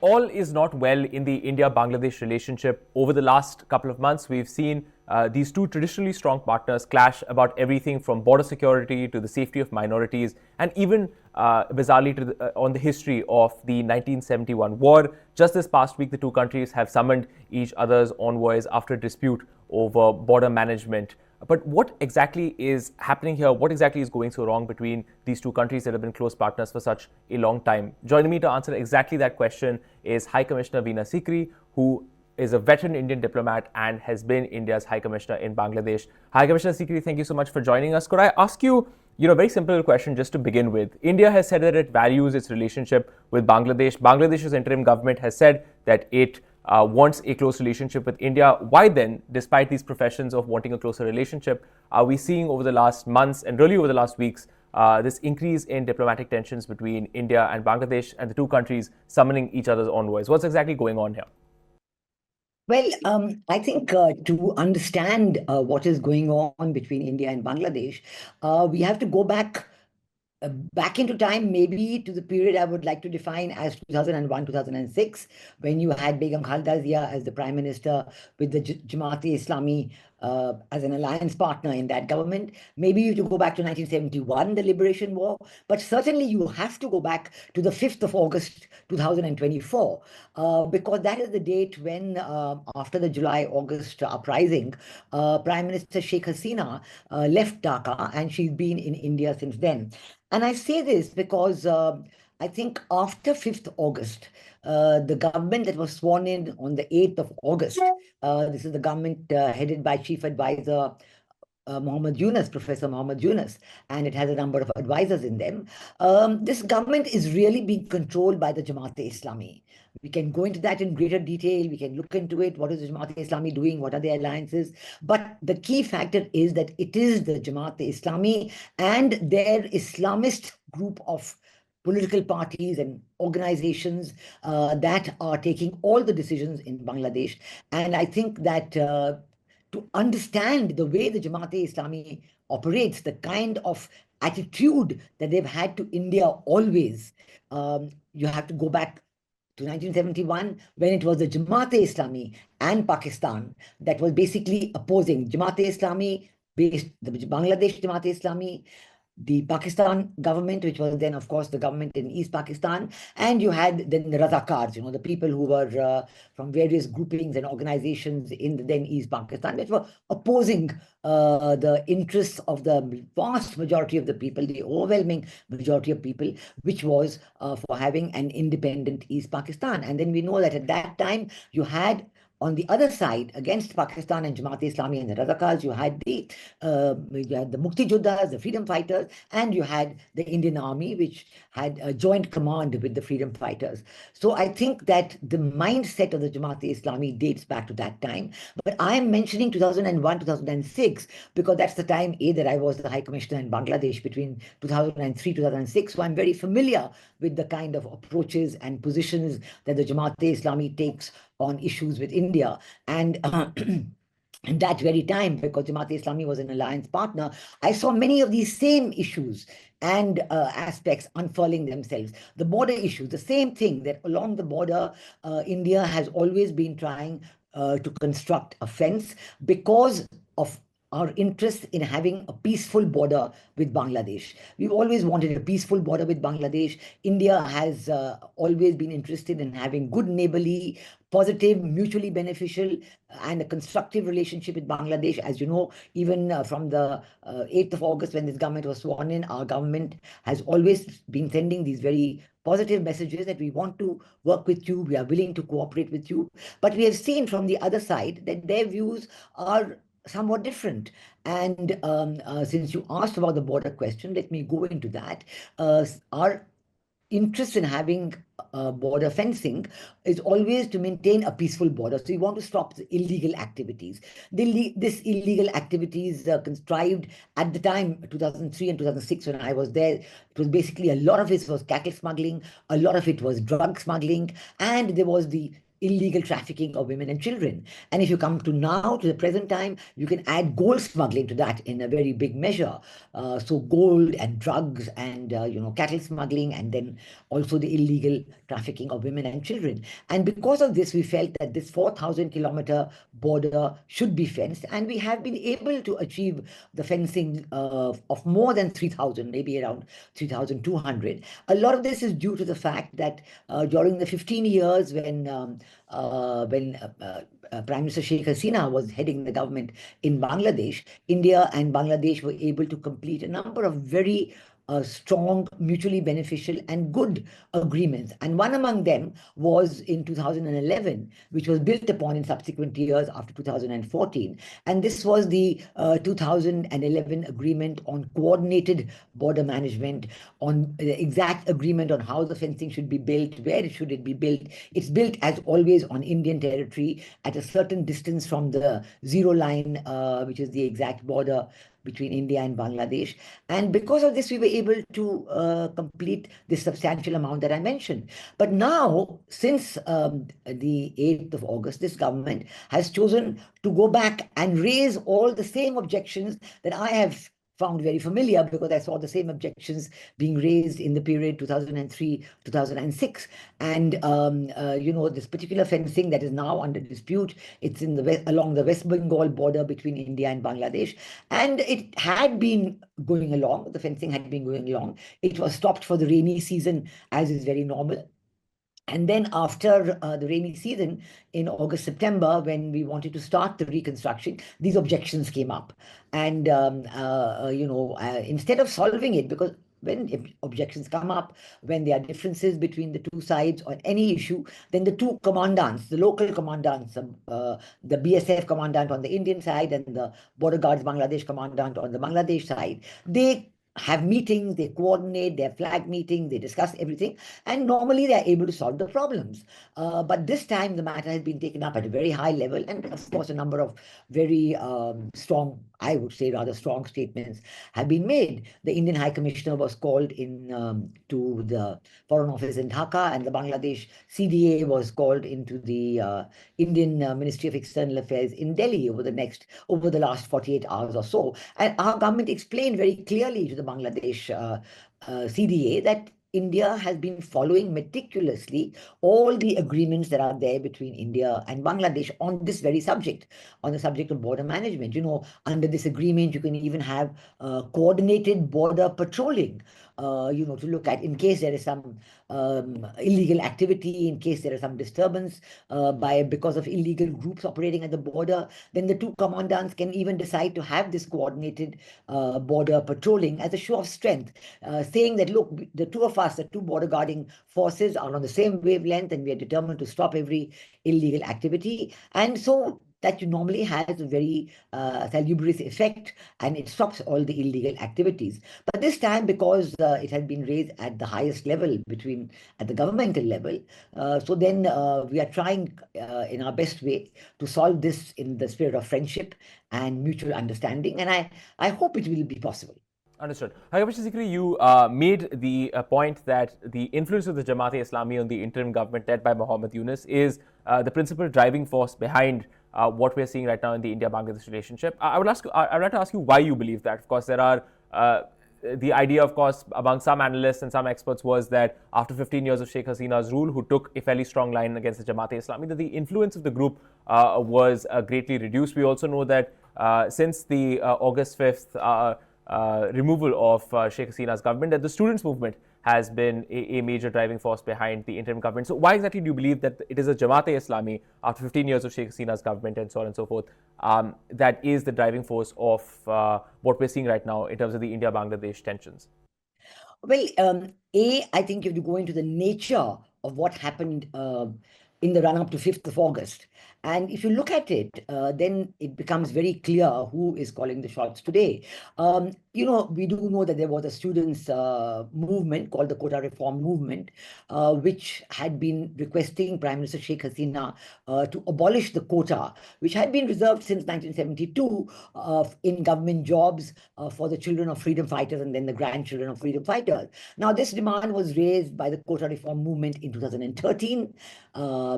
all is not well in the India-Bangladesh relationship. Over the last couple of months, we've seen these two traditionally strong partners clash about everything from border security to the safety of minorities, and even bizarrely on the history of the 1971 war. Just this past week, the two countries have summoned each other's envoys after a dispute over border management. But what exactly is happening here? What exactly is going so wrong between these two countries that have been close partners for such a long time? Joining me to answer exactly that question is High Commissioner Veena Sikri, who is a veteran Indian diplomat and has been India's High Commissioner in Bangladesh. High Commissioner Sikri, thank you so much for joining us. Could I ask you, a very simple question just to begin with? India has said that it values its relationship with Bangladesh. Bangladesh's interim government has said that it wants a close relationship with India. Why then, despite these professions of wanting a closer relationship, are we seeing over the last months and really over the last weeks this increase in diplomatic tensions between India and Bangladesh, and the two countries summoning each other's envoys? What's exactly going on here? Well, I think to understand what is going on between India and Bangladesh, we have to go back into time, maybe to the period I would like to define as 2001, 2006, when you had Begum Khalida Zia as the Prime Minister with the Jamaat-e-Islami as an alliance partner in that government. Maybe you have to go back to 1971, the Liberation War, but certainly you have to go back to the 5th of August 2024, because that is the date when, after the July-August uprising, Prime Minister Sheikh Hasina left Dhaka, and she's been in India since then. And I say this because I think after 5th August, the government that was sworn in on the 8th of August, this is the government headed by Chief Advisor Mohammed Yunus, Professor Mohammed Yunus, and it has a number of advisors in them. This government is really being controlled by the Jamaat-e-Islami. We can go into that in greater detail. We can look into it. What is the Jamaat-e-Islami doing? What are their alliances? But the key factor is that it is the Jamaat-e-Islami and their Islamist group of political parties and organizations that are taking all the decisions in Bangladesh. And I think that to understand the way the Jamaat-e-Islami operates, the kind of attitude that they've had to India always, you have to go back to 1971, when it was the Jamaat-e-Islami and Pakistan that was basically opposing Jamaat-e-Islami, based the Bangladesh Jamaat-e-Islami, the Pakistan government, which was then, of course, the government in East Pakistan, and you had then the Razakars, the people who were from various groupings and organizations in the then East Pakistan, which were opposing the interests of the vast majority of the people, the overwhelming majority of people, which was for having an independent East Pakistan. And then we know that at that time, you had on the other side, against Pakistan and Jamaat-e-Islami and the Razakars, you had the Mukti Juddhas, the freedom fighters, and you had the Indian Army, which had a joint command with the freedom fighters. So I think that the mindset of the Jamaat-e-Islami dates back to that time. But I am mentioning 2001, 2006, because that's the time, that I was the High Commissioner in Bangladesh between 2003, 2006. So I'm very familiar with the kind of approaches and positions that the Jamaat-e-Islami takes on issues with India. And in that very time, because Jamaat-e-Islami was an alliance partner, I saw many of these same issues and aspects unfurling themselves. The border issues, the same thing, that along the border, India has always been trying to construct a fence because of our interest in having a peaceful border with Bangladesh. We've always wanted a peaceful border with Bangladesh. India has always been interested in having good neighborly, positive, mutually beneficial, and a constructive relationship with Bangladesh. As you know, even from the 8th of August, when this government was sworn in, our government has always been sending these very positive messages that we want to work with you, we are willing to cooperate with you. But we have seen from the other side that their views are somewhat different. And since you asked about the border question, let me go into that. Our interest in having border fencing is always to maintain a peaceful border. So we want to stop the illegal activities. This illegal activities contrived at the time, 2003 and 2006, when I was there, it was basically a lot of it was cattle smuggling, a lot of it was drug smuggling, and there was the illegal trafficking of women and children. And if you come to now, to the present time, you can add gold smuggling to that in a very big measure. So gold and drugs and cattle smuggling, and then also the illegal trafficking of women and children. And because of this, we felt that this 4,000-kilometer border should be fenced, and we have been able to achieve the fencing of more than 3,000, maybe around 3,200. A lot of this is due to the fact that during the 15 years when Prime Minister Sheikh Hasina was heading the government in Bangladesh, India and Bangladesh were able to complete a number of very strong, mutually beneficial and good agreements. And one among them was in 2011, which was built upon in subsequent years after 2014. And this was the 2011 agreement on coordinated border management, on the exact agreement on how the fencing should be built, where should it be built. It's built, as always, on Indian territory at a certain distance from the zero line, which is the exact border between India and Bangladesh. And because of this, we were able to complete this substantial amount that I mentioned. But now, since the 8th of August, this government has chosen to go back and raise all the same objections that I have found very familiar, because I saw the same objections being raised in the period 2003-2006. And this particular fencing that is now under dispute, it's in the along the West Bengal border between India and Bangladesh, and it had been going along. The fencing had been going along. It was stopped for the rainy season, as is very normal. And then after the rainy season in August, September, when we wanted to start the reconstruction, these objections came up. And, instead of solving it, because when objections come up, when there are differences between the two sides on any issue, then the two commandants, the local commandants, the BSF commandant on the Indian side and the Border Guards Bangladesh commandant on the Bangladesh side, they have meetings, they coordinate, they have flag meetings, they discuss everything, and normally they are able to solve the problems. But this time the matter has been taken up at a very high level, and of course a number of very strong, I would say rather strong statements have been made. The Indian High Commissioner was called in to the Foreign Office in Dhaka, and the Bangladesh CDA was called into the Indian Ministry of External Affairs in Delhi over the last 48 hours or so. And our government explained very clearly to the Bangladesh CDA that India has been following meticulously all the agreements that are there between India and Bangladesh on this very subject, on the subject of border management. Under this agreement, you can even have coordinated border patrolling, to look at in case there is some illegal activity, in case there is some disturbance because of illegal groups operating at the border. Then the two commandants can even decide to have this coordinated border patrolling as a show of strength, saying that, look, the two of us, the two border guarding forces, are on the same wavelength, and we are determined to stop every illegal activity. And so that normally has a very salubrious effect, and it stops all the illegal activities. But this time, because it had been raised at the highest level at the governmental level, so then we are trying in our best way to solve this in the spirit of friendship and mutual understanding, and I hope it will be possible. Understood. Bangladesh Sikri, you made the point that the influence of the Jamaat-e-Islami on the interim government led by Mohammed Yunus is the principal driving force behind what we're seeing right now in the India-Bangladesh relationship. I'd like to ask you why you believe that. Of course, there are the idea, of course, among some analysts and some experts was that after 15 years of Sheikh Hasina's rule, who took a fairly strong line against the Jamaat-e-Islami, that the influence of the group was greatly reduced. We also know that since the August 5th removal of Sheikh Hasina's government, that the students' movement has been a major driving force behind the interim government. So why exactly do you believe that it is a Jamaat-e-Islami, after 15 years of Sheikh Hasina's government and so on and so forth, that is the driving force of what we're seeing right now in terms of the India-Bangladesh tensions? Well, I think you have to go into the nature of what happened in the run-up to 5th of August. And if you look at it, then it becomes very clear who is calling the shots today. we do know that there was a students' movement called the Quota Reform Movement, which had been requesting Prime Minister Sheikh Hasina to abolish the quota, which had been reserved since 1972 in government jobs for the children of freedom fighters and then the grandchildren of freedom fighters. Now, this demand was raised by the Quota Reform Movement in 2013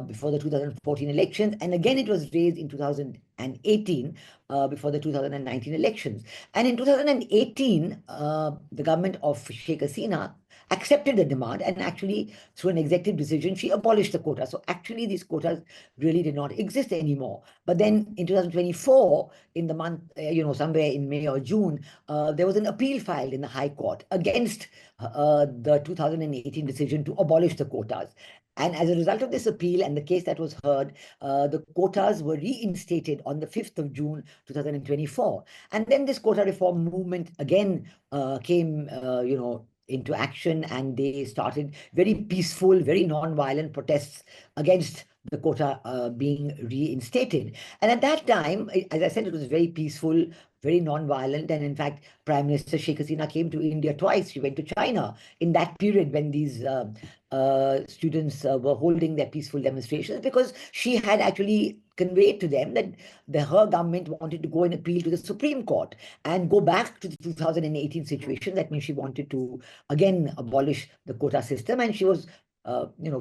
before the 2014 elections, and again it was raised in 2018 before the 2019 elections. And in 2018, the government of Sheikh Hasina accepted the demand, and actually through an executive decision she abolished the quota. So actually these quotas really did not exist anymore. But then in 2024, in the month, somewhere in May or June, there was an appeal filed in the High Court against the 2018 decision to abolish the quotas. And as a result of this appeal and the case that was heard, the quotas were reinstated on the 5th of June 2024. And then this quota reform movement again came, into action, and they started very peaceful, very non-violent protests against the quota being reinstated. And at that time, as I said, it was very peaceful, very non-violent. And in fact, Prime Minister Sheikh Hasina came to India twice. She went to China in that period when these students were holding their peaceful demonstrations, because she had actually conveyed to them that her government wanted to go and appeal to the Supreme Court and go back to the 2018 situation. That means she wanted to again abolish the quota system, and she was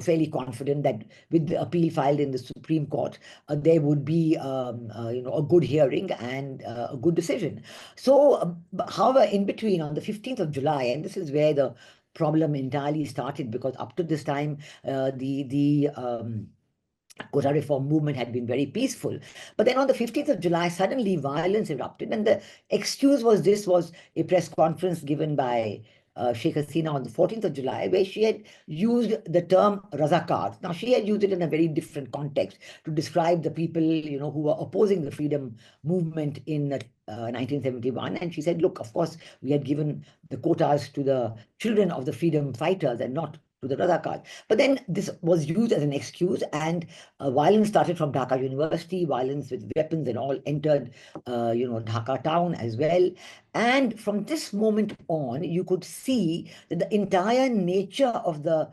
fairly confident that with the appeal filed in the Supreme Court, there would be, a good hearing and a good decision. So, however, in between, on the 15th of July, and this is where the problem entirely started, because up to this time, the quota reform movement had been very peaceful. But then on the 15th of July, suddenly violence erupted. And the excuse was a press conference given by Sheikh Hasina on the 14th of July, where she had used the term Razakars. Now, she had used it in a very different context to describe the people, who were opposing the freedom movement in 1971. And she said, look, of course, we had given the quotas to the children of the freedom fighters and not to the Razakars. But then this was used as an excuse, and violence started from Dhaka University. Violence with weapons and all entered, Dhaka town as well. And from this moment on, you could see that the entire nature of the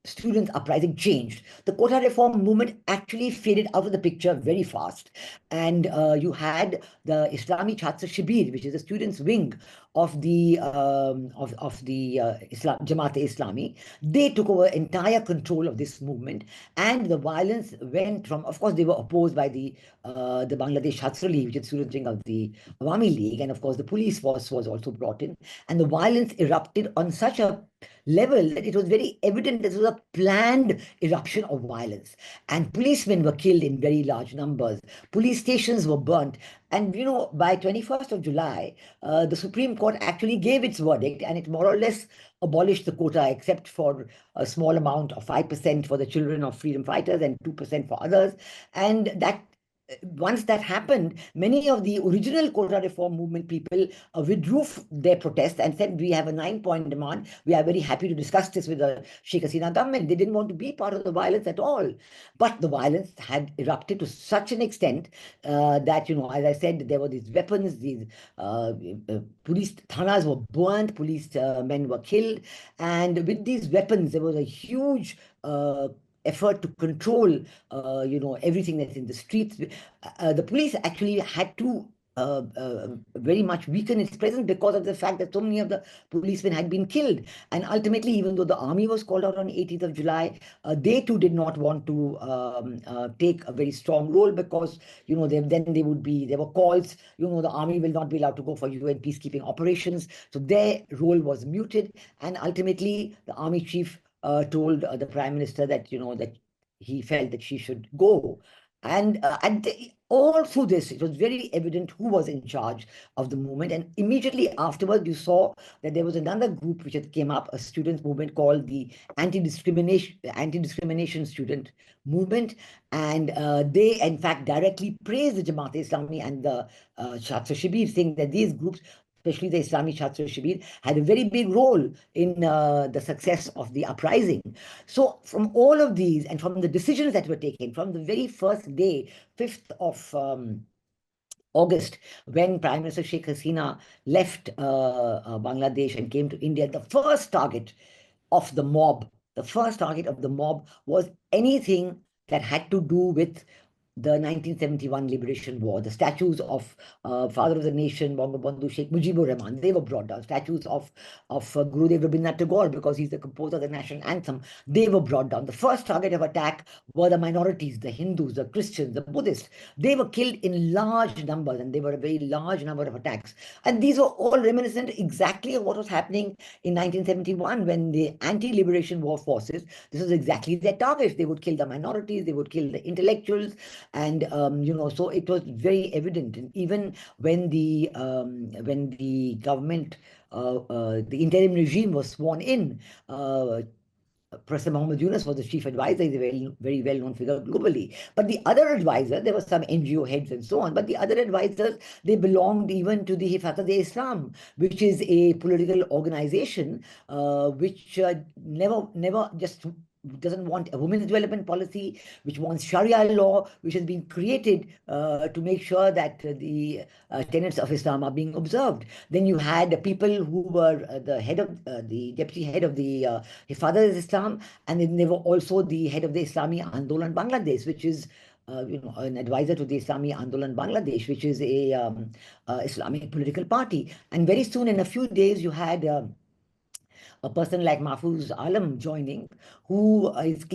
students' uprising changed. The quota reform movement actually faded out of the picture very fast. And you had the Islami Chhatra Shibir, which is the students' wing of the Jamaat-e-Islami. They took over entire control of this movement, and the violence went from, of course, they were opposed by the Bangladesh Chhatra League, which is the student wing of the Awami League, and of course the police force was also brought in, and the violence erupted on such a level that it was very evident this was a planned eruption of violence. And policemen were killed in very large numbers. Police stations were burnt. And, by 21st of July, the Supreme Court actually gave its verdict, and it more or less abolished the quota, except for a small amount of 5% for the children of freedom fighters and 2% for others. And that once that happened, many of the original quota reform movement people withdrew their protest and said, we have a 9-point demand. We are very happy to discuss this with the Sheikh Hasina government. They didn't want to be part of the violence at all. But the violence had erupted to such an extent that, as I said, there were these weapons, these police thanas were burnt, police men were killed. And with these weapons, there was a huge effort to control, everything that's in the streets. The police actually had to very much weaken its presence because of the fact that so many of the policemen had been killed. And ultimately, even though the army was called out on 18th of July, they too did not want to take a very strong role, because, there were calls, the army will not be allowed to go for UN peacekeeping operations. So their role was muted. And ultimately, the army chief told the Prime Minister that, that he felt that she should go. And all through this, it was very evident who was in charge of the movement. And immediately afterwards, you saw that there was another group which had came up, a student movement called the Anti-Discrimination Student Movement. And they, in fact, directly praised the Jamaat-e-Islami and the Chhatra Shibir, saying that these groups, especially the Islami Chhatra Shibir, had a very big role in the success of the uprising. So from all of these, and from the decisions that were taken from the very first day, 5th of August, when Prime Minister Sheikh Hasina left Bangladesh and came to India, of the the first target of the mob was anything that had to do with the 1971 Liberation War. The statues of Father of the Nation, Bangabandhu Sheikh Mujibur Rahman, they were brought down. Statues of Gurudev Rabindranath Tagore, because he's the composer of the national anthem, they were brought down. The first target of attack were the minorities, the Hindus, the Christians, the Buddhists. They were killed in large numbers, and they were a very large number of attacks. And these were all reminiscent exactly of what was happening in 1971 when the anti-liberation war forces, this was exactly their target. They would kill the minorities, they would kill the intellectuals, and so it was very evident. And even when the government, the interim regime was sworn in, Professor Mohammed Yunus was the chief advisor. He's a very, very well-known figure globally. But the other advisor, there were some NGO heads and so on, but the other advisors, they belonged even to the Hifazat-e-Islam, which is a political organization which never just doesn't want a women's development policy, which wants Sharia law, which has been created to make sure that the tenets of Islam are being observed. Then you had people who were the deputy head of the Hifazat-e-Islam, and then they were also the head of the Islami Andolan Bangladesh, which is an advisor to the Islami Andolan Bangladesh, which is a Islamic political party. And very soon, in a few days, you had a person like Mahfouz Alam joining, who is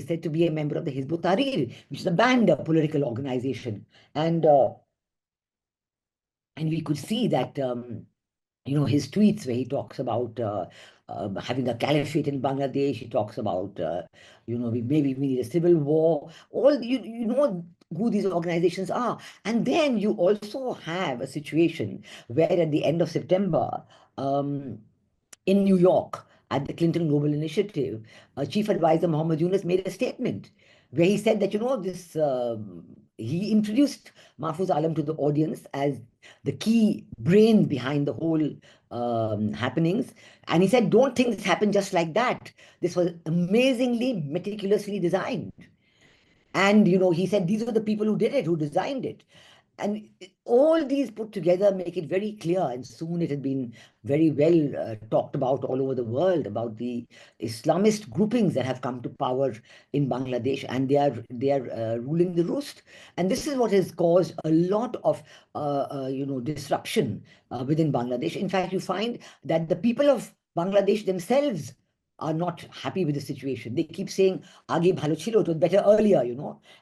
said to be a member of the Hizb ut-Tahrir, which is a banned political organization. And we could see that his tweets where he talks about having a caliphate in Bangladesh. He talks about maybe we need a civil war. All you know who these organizations are. And then you also have a situation where at the end of September, in New York at the Clinton Global Initiative, Chief Advisor Mohammed Yunus made a statement where he said that, he introduced Mahfouz Alam to the audience as the key brain behind the whole happenings. And he said, don't think this happened just like that. This was amazingly, meticulously designed. And, he said, these are the people who did it, who designed it. And all these put together make it very clear, and soon it had been very well talked about all over the world about the Islamist groupings that have come to power in Bangladesh, and they are ruling the roost. And this is what has caused a lot of disruption within Bangladesh. In fact, you find that the people of Bangladesh themselves are not happy with the situation. They keep saying, "Aage bhalo chilo, it was better earlier,"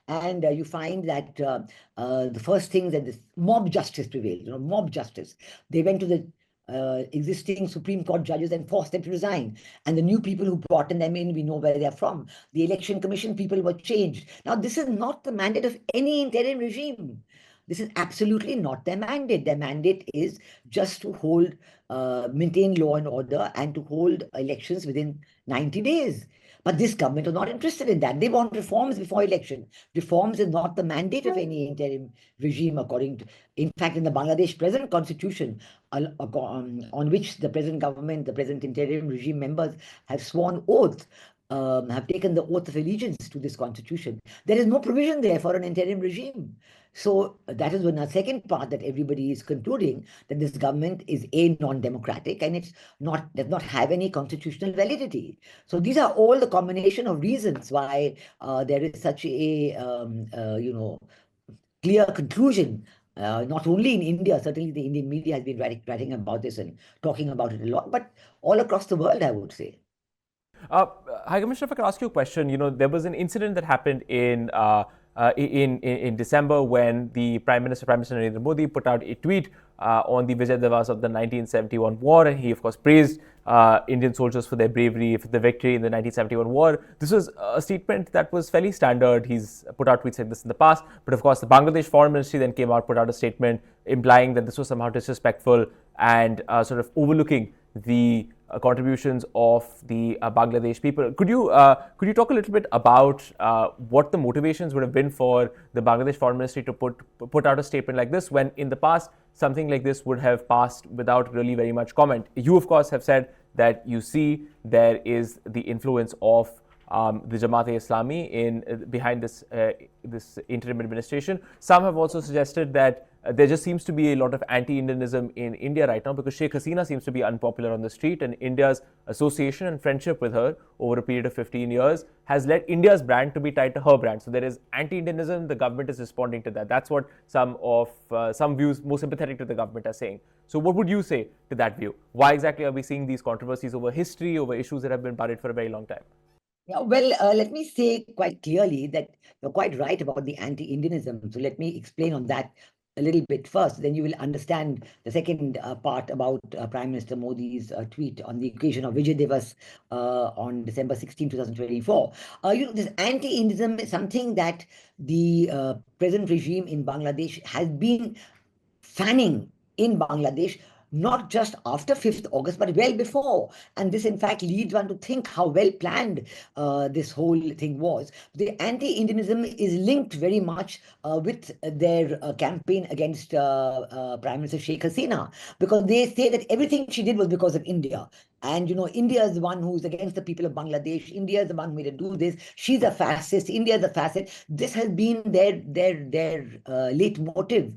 And you find that the first thing that this mob justice prevailed. Mob justice. They went to the existing Supreme Court judges and forced them to resign. And the new people who brought them in, we know where they're from. The Election Commission people were changed. Now, this is not the mandate of any interim regime. This is absolutely not their mandate. Their mandate is just to maintain law and order and to hold elections within 90 days. But this government is not interested in that. They want reforms before election. Reforms is not the mandate of any interim regime, in fact, in the Bangladesh present constitution, on which the present government, the present interim regime members have sworn oath, have taken the oath of allegiance to this constitution. There is no provision there for an interim regime. So that is the second part that everybody is concluding, that this government is non-democratic and does not have any constitutional validity. So these are all the combination of reasons why there is such a clear conclusion. Not only in India, certainly the Indian media has been writing about this and talking about it a lot, but all across the world, I would say. High Commissioner, if I could ask you a question. There was an incident that happened in December when the Prime Minister Narendra Modi put out a tweet on the Vijay Divas of the 1971 war, and he of course praised Indian soldiers for their bravery, for the victory in the 1971 war. This was a statement that was fairly standard. He's put out tweets like this in the past, but of course the Bangladesh Foreign Ministry then came out, put out a statement implying that this was somehow disrespectful and sort of overlooking the contributions of the Bangladesh people. Could you talk a little bit about what the motivations would have been for the Bangladesh Foreign Ministry to put out a statement like this, when in the past something like this would have passed without really very much comment? You of course have said that you see there is the influence of the Jamaat-e-Islami behind this interim administration. Some have also suggested that there just seems to be a lot of anti-Indianism in India right now because Sheikh Hasina seems to be unpopular on the street, and India's association and friendship with her over a period of 15 years has led India's brand to be tied to her brand. So there is anti-Indianism. The government is responding to that. That's what some views more sympathetic to the government are saying. So what would you say to that view? Why exactly are we seeing these controversies over history, over issues that have been buried for a very long time? Yeah, well, let me say quite clearly that you're quite right about the anti-Indianism. So let me explain on that a little bit first. Then you will understand the second part about Prime Minister Modi's tweet on the occasion of Vijay Divas on December 16, 2024. This anti-Indianism is something that the present regime in Bangladesh has been fanning in Bangladesh, not just after 5th August, but well before. And this, in fact, leads one to think how well planned this whole thing was. The anti-Indianism is linked very much with their campaign against Prime Minister Sheikh Hasina, because they say that everything she did was because of India. And, India is the one who's against the people of Bangladesh. India is the one who made her do this. She's a fascist. India is a fascist. This has been their leitmotiv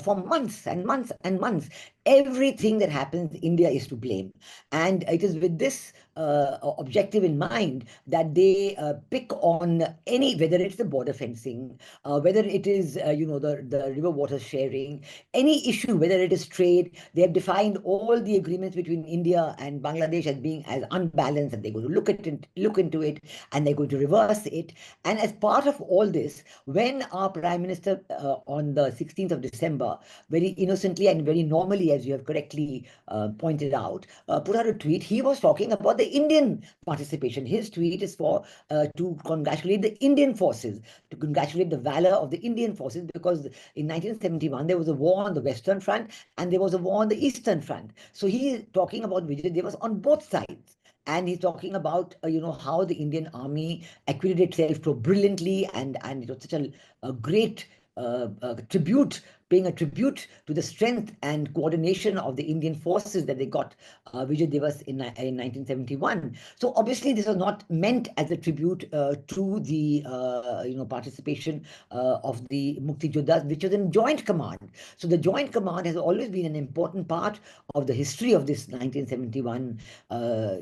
for months and months and months. Everything that happens, India is to blame. And it is with this objective in mind that they pick on whether it's the border fencing, whether it is, the river water sharing, any issue, whether it is trade. They have defined all the agreements between India and Bangladesh as being as unbalanced, and they're going to look into it, and they're going to reverse it. And as part of all this, when our Prime Minister on the 16th of December, very innocently and very normally, as you have correctly pointed out, put out a tweet, he was talking about the Indian participation. His tweet is to congratulate the Indian forces, to congratulate the valor of the Indian forces, because in 1971 there was a war on the Western Front and there was a war on the Eastern Front. So he is talking about Vijay Devas on both sides. And he's talking about, how the Indian army acquitted itself so brilliantly, and it was such a great paying a tribute to the strength and coordination of the Indian forces that they got Vijay Divas in 1971. So obviously this was not meant as a tribute to the participation of the Mukti Yoddhas, which was in joint command. So the joint command has always been an important part of the history of this 1971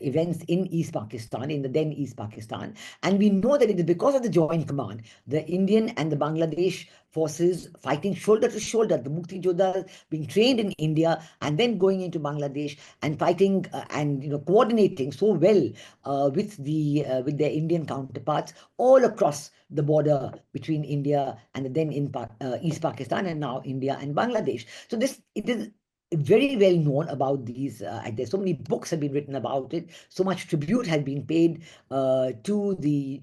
events in East Pakistan, in the then East Pakistan. And we know that it is because of the joint command, the Indian and the Bangladesh forces fighting shoulder to shoulder, the Mukti Yoddhas being trained in India and then going into Bangladesh and fighting and coordinating so well with their Indian counterparts all across the border between India and then in East Pakistan, and now India and Bangladesh. So it is very well known about these. There's so many books have been written about it. So much tribute has been paid to the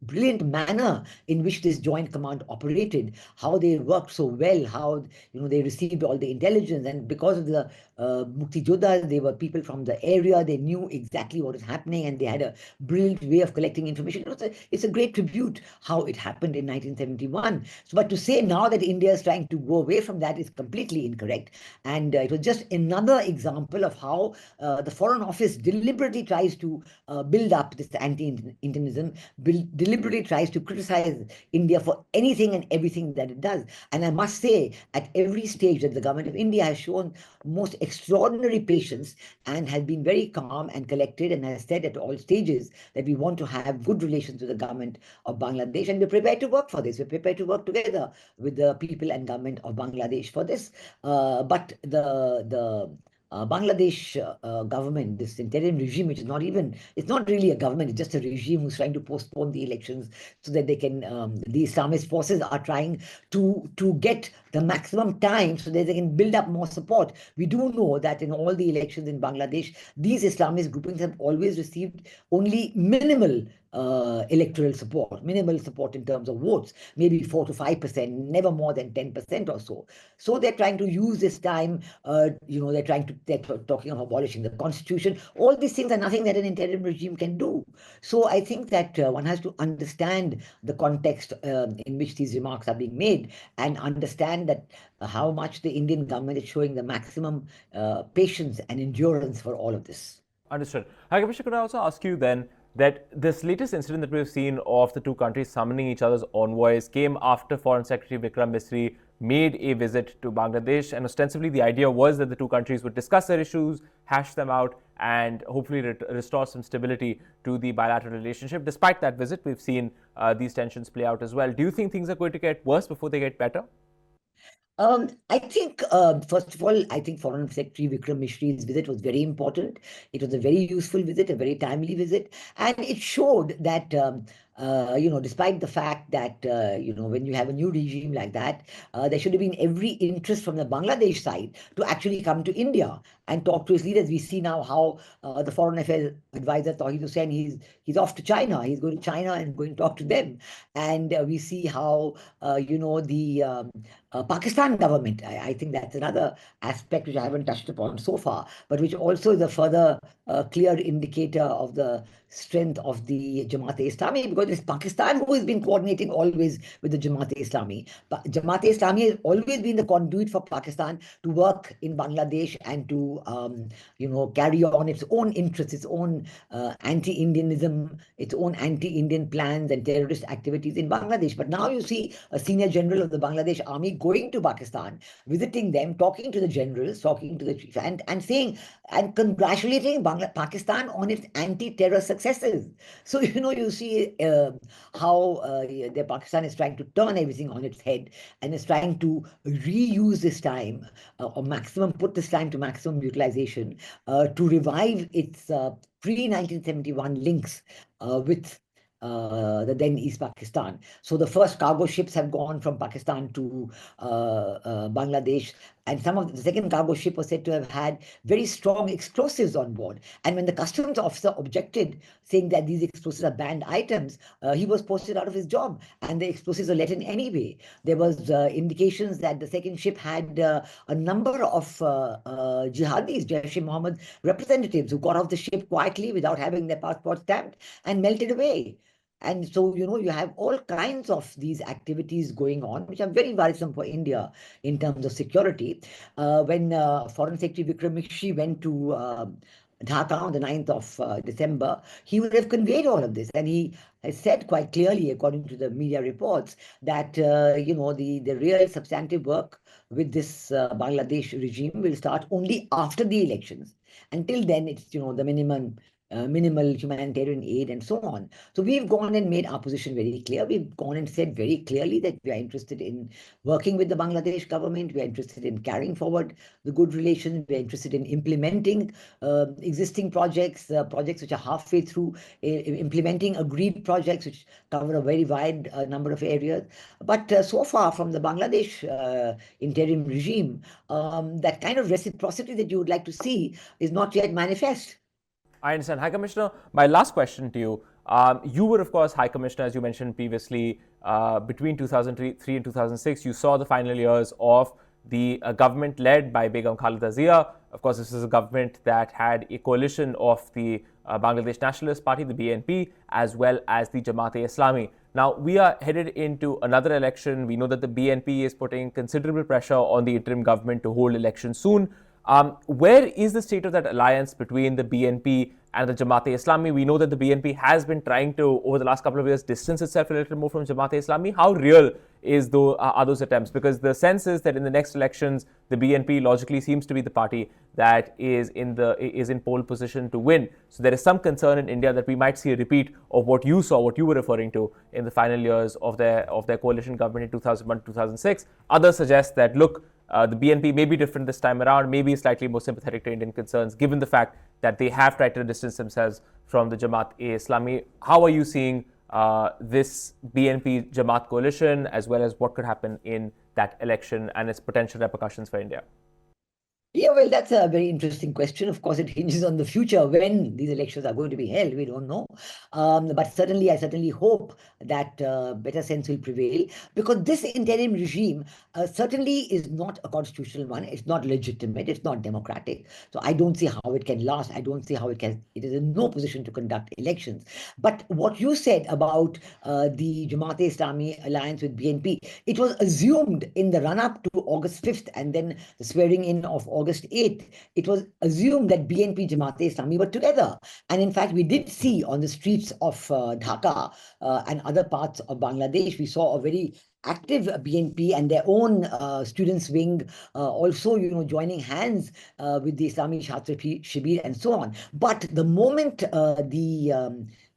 brilliant manner in which this joint command operated, how they worked so well, how they received all the intelligence, and because of the Mukti Yoddhas, they were people from the area. They knew exactly what was happening, and they had a brilliant way of collecting information. It's a great tribute how it happened in 1971. So, but to say now that India is trying to go away from that is completely incorrect. And it was just another example of how the Foreign Office deliberately tries to build up this anti-Indianism, deliberately tries to criticize India for anything and everything that it does. And I must say, at every stage that the government of India has shown most extraordinary patience and has been very calm and collected, and has said at all stages that we want to have good relations with the government of Bangladesh, and we're prepared to work for this. We're prepared to work together with the people and government of Bangladesh for this. But the Bangladesh government, this interim regime, which is it's not really a government, it's just a regime who's trying to postpone the elections so that they can, the Islamist forces are trying to get the maximum time so that they can build up more support. We do know that in all the elections in Bangladesh, these Islamist groupings have always received only minimal electoral support, minimal support in terms of votes, maybe 4 to 5%, never more than 10% or so. So they're trying to use this time, they're talking of abolishing the constitution. All these things are nothing that an interim regime can do. So I think that one has to understand the context in which these remarks are being made, and understand that how much the Indian government is showing the maximum patience and endurance for all of this. Understood. Hakapisha, could I also ask you then, that this latest incident that we've seen of the two countries summoning each other's envoys came after Foreign Secretary Vikram Misri made a visit to Bangladesh, and ostensibly the idea was that the two countries would discuss their issues, hash them out, and hopefully restore some stability to the bilateral relationship. Despite that visit, we've seen these tensions play out as well. Do you think things are going to get worse before they get better? I think, first of all, I think Foreign Secretary Vikram Mishri's visit was very important. It was a very useful visit, a very timely visit, and it showed that, despite the fact that, when you have a new regime like that, there should have been every interest from the Bangladesh side to actually come to India and talk to his leaders. We see now how the Foreign Affairs Advisor Tauhid Hussain, he's off to China. He's going to China and going to talk to them. And we see how, the Pakistan government, I think that's another aspect which I haven't touched upon so far, but which also is a further clear indicator of the strength of the Jamaat-e-Islami, because it's Pakistan who has been coordinating always with the Jamaat-e-Islami. But Jamaat-e-Islami has always been the conduit for Pakistan to work in Bangladesh and to, carry on its own interests, its own anti-Indianism, its own anti-Indian plans and terrorist activities in Bangladesh. But now you see a senior general of the Bangladesh army going to Pakistan, visiting them, talking to the generals, talking to the chief, and saying and congratulating Pakistan on its anti-terror successes. So, you see how Pakistan is trying to turn everything on its head and is trying to reuse this time or put this time to maximum utilization to revive its pre-1971 links with the then East Pakistan. So the first cargo ships have gone from Pakistan to Bangladesh, and some of the second cargo ship was said to have had very strong explosives on board. And when the customs officer objected, saying that these explosives are banned items, he was posted out of his job, and the explosives were let in anyway. There was indications that the second ship had a number of jihadis, Jaish-e-Mohammed representatives, who got off the ship quietly without having their passport stamped and melted away. And so, you have all kinds of these activities going on, which are very worrisome for India in terms of security. When Foreign Secretary Vikram Misri went to Dhaka on the 9th of December, he would have conveyed all of this. And he has said quite clearly, according to the media reports, that, the real substantive work with this Bangladesh regime will start only after the elections. Until then, it's, the minimal humanitarian aid and so on. So we've gone and made our position very clear. We've gone and said very clearly that we are interested in working with the Bangladesh government. We are interested in carrying forward the good relations. We are interested in implementing existing projects, projects which are halfway through, implementing agreed projects which cover a very wide number of areas. But so far from the Bangladesh interim regime, that kind of reciprocity that you would like to see is not yet manifest. I understand. High Commissioner, my last question to you. You were, of course, High Commissioner, as you mentioned previously, between 2003 and 2006. You saw the final years of the government led by Begum Khalida Zia. Of course, this is a government that had a coalition of the Bangladesh Nationalist Party, the BNP, as well as the Jamaat-e-Islami. Now, we are headed into another election. We know that the BNP is putting considerable pressure on the interim government to hold elections soon. Where is the state of that alliance between the BNP and the Jamaat-e-Islami? We know that the BNP has been trying to, over the last couple of years, distance itself a little more from Jamaat-e-Islami. How real are those attempts? Because the sense is that in the next elections, the BNP logically seems to be the party that is in pole position to win. So there is some concern in India that we might see a repeat of what you saw, what you were referring to in the final years of their coalition government in 2001-2006. Others suggest that, look, the BNP may be different this time around, maybe slightly more sympathetic to Indian concerns, given the fact that they have tried to distance themselves from the Jamaat-e-Islami. How are you seeing this BNP-Jamaat coalition, as well as what could happen in that election and its potential repercussions for India? Yeah, well, that's a very interesting question. Of course, it hinges on the future when these elections are going to be held. We don't know. But certainly, I certainly hope that better sense will prevail, because this interim regime certainly is not a constitutional one. It's not legitimate. It's not democratic. So I don't see how it can last. I don't see how it is in no position to conduct elections. But what you said about the Jamaat-e-Islami alliance with BNP, it was assumed in the run-up to August 5th and then the swearing in of August August 8th, it was assumed that BNP Jamaat-e-Islami were together. And in fact, we did see on the streets of Dhaka and other parts of Bangladesh, we saw a very active BNP and their own students wing also, joining hands with the Islamic Chhatra Shibir and so on. But the moment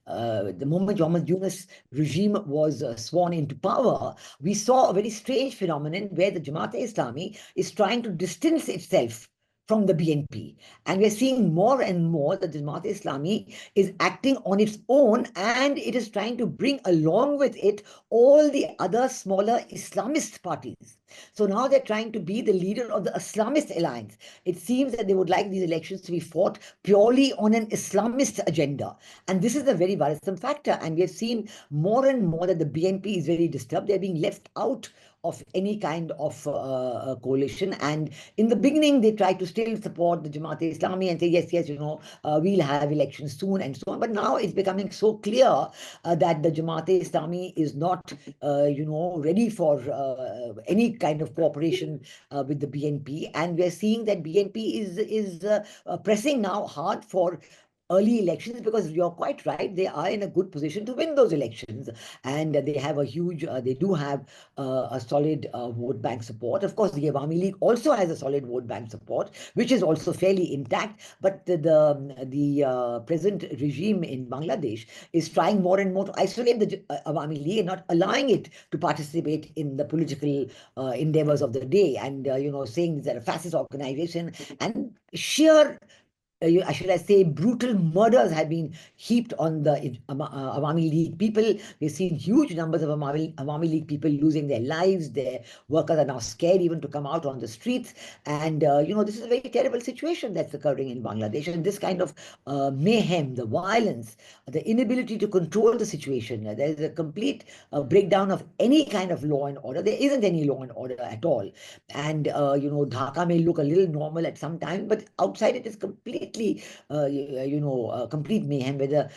the moment Muhammad Yunus regime was sworn into power, we saw a very strange phenomenon where the Jamaat-e-Islami is trying to distance itself from the BNP. And we're seeing more and more that the Jamaat-e-Islami is acting on its own, and it is trying to bring along with it all the other smaller Islamist parties. So now they're trying to be the leader of the Islamist alliance. It seems that they would like these elections to be fought purely on an Islamist agenda. And this is a very worrisome factor. And we have seen more and more that the BNP is very disturbed. They're being left out of any kind of coalition. And in the beginning, they tried to still support the Jamaat-e-Islami and say, yes, we'll have elections soon and so on. But now it's becoming so clear that the Jamaat-e-Islami is not, ready for any kind of cooperation with the BNP. And we're seeing that BNP is pressing now hard for early elections, because you're quite right, they are in a good position to win those elections, and they have a huge, they do have a solid vote bank support. Of course, the Awami League also has a solid vote bank support, which is also fairly intact. But the present regime in Bangladesh is trying more and more to isolate the Awami League and not allowing it to participate in the political endeavors of the day, and saying that a fascist organization and sheer should I say, brutal murders have been heaped on the Awami League people. We've seen huge numbers of Awami League people losing their lives. Their workers are now scared even to come out on the streets. And, this is a very terrible situation that's occurring in Bangladesh. And this kind of mayhem, the violence, the inability to control the situation, there is a complete breakdown of any kind of law and order. There isn't any law and order at all. And, Dhaka may look a little normal at some time, but outside it is completely complete mayhem, where the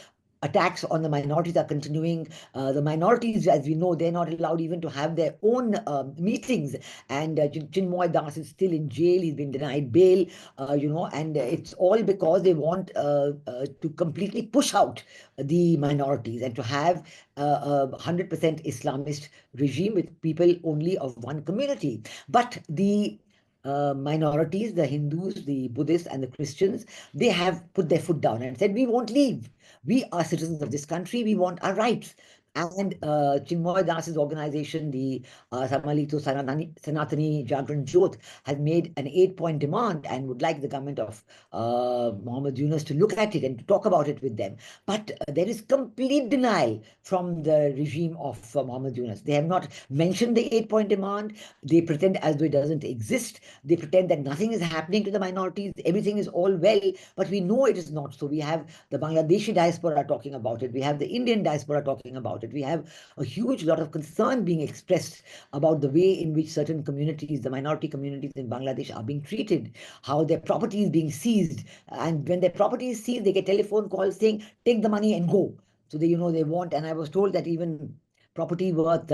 attacks on the minorities are continuing. The minorities, as we know, they're not allowed even to have their own meetings. And Chinmoy Das is still in jail. He's been denied bail, and it's all because they want to completely push out the minorities and to have a 100% Islamist regime with people only of one community. But the minorities, the Hindus, the Buddhists, and the Christians, they have put their foot down and said, we won't leave. We are citizens of this country. We want our rights. And Chinmoy Das's organization, the Samalito Sanatani Jagran Jyoth, has made an 8-point demand and would like the government of Muhammad Yunus to look at it and to talk about it with them. But there is complete denial from the regime of Muhammad Yunus. They have not mentioned the 8-point demand. They pretend as though it doesn't exist. They pretend that nothing is happening to the minorities. Everything is all well, but we know it is not so. We have the Bangladeshi diaspora talking about it. We have the Indian diaspora talking about it. We have a huge lot of concern being expressed about the way in which certain communities, the minority communities in Bangladesh, are being treated, how their property is being seized. And when their property is seized, they get telephone calls saying, take the money and go. So they want, and I was told that even property worth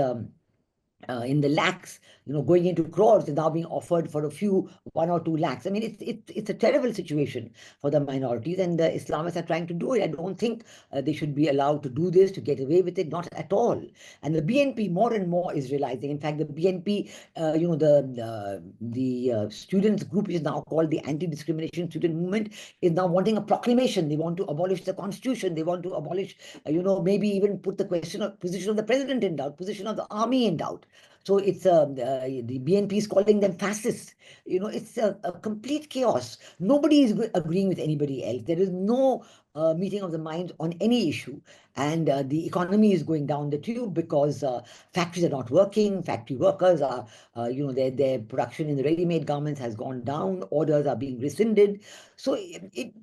in the lakhs, going into crores, is now being offered for a few 1 or 2 lakhs. I mean, it's a terrible situation for the minorities, and the Islamists are trying to do it. I don't think they should be allowed to do this, to get away with it, not at all. And the BNP more and more is realizing. In fact, the BNP, the students group, which is now called the Anti-Discrimination Student Movement, is now wanting a proclamation. They want to abolish the constitution. They want to abolish, maybe even put the position of the president in doubt, position of the army in doubt. So it's the BNP is calling them fascists. It's a complete chaos. Nobody is agreeing with anybody else. There is no meeting of the minds on any issue. And the economy is going down the tube because factories are not working. Factory workers are, their production in the ready-made garments has gone down. Orders are being rescinded. So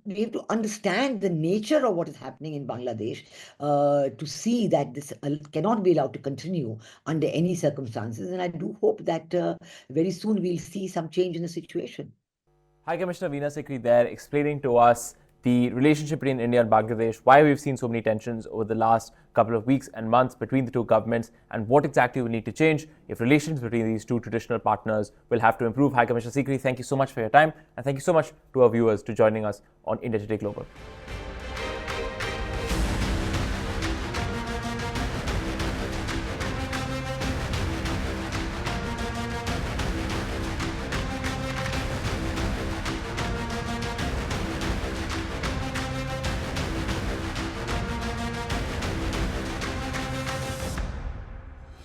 we have to understand the nature of what is happening in Bangladesh to see that this cannot be allowed to continue under any circumstances. And I do hope that very soon we'll see some change in the situation. High Commissioner Veena Sikri there explaining to us the relationship between India and Bangladesh, why we've seen so many tensions over the last couple of weeks and months between the two governments, and what exactly will need to change if relations between these two traditional partners will have to improve. High Commissioner Sikri, thank you so much for your time, and thank you so much to our viewers to joining us on India Today Global.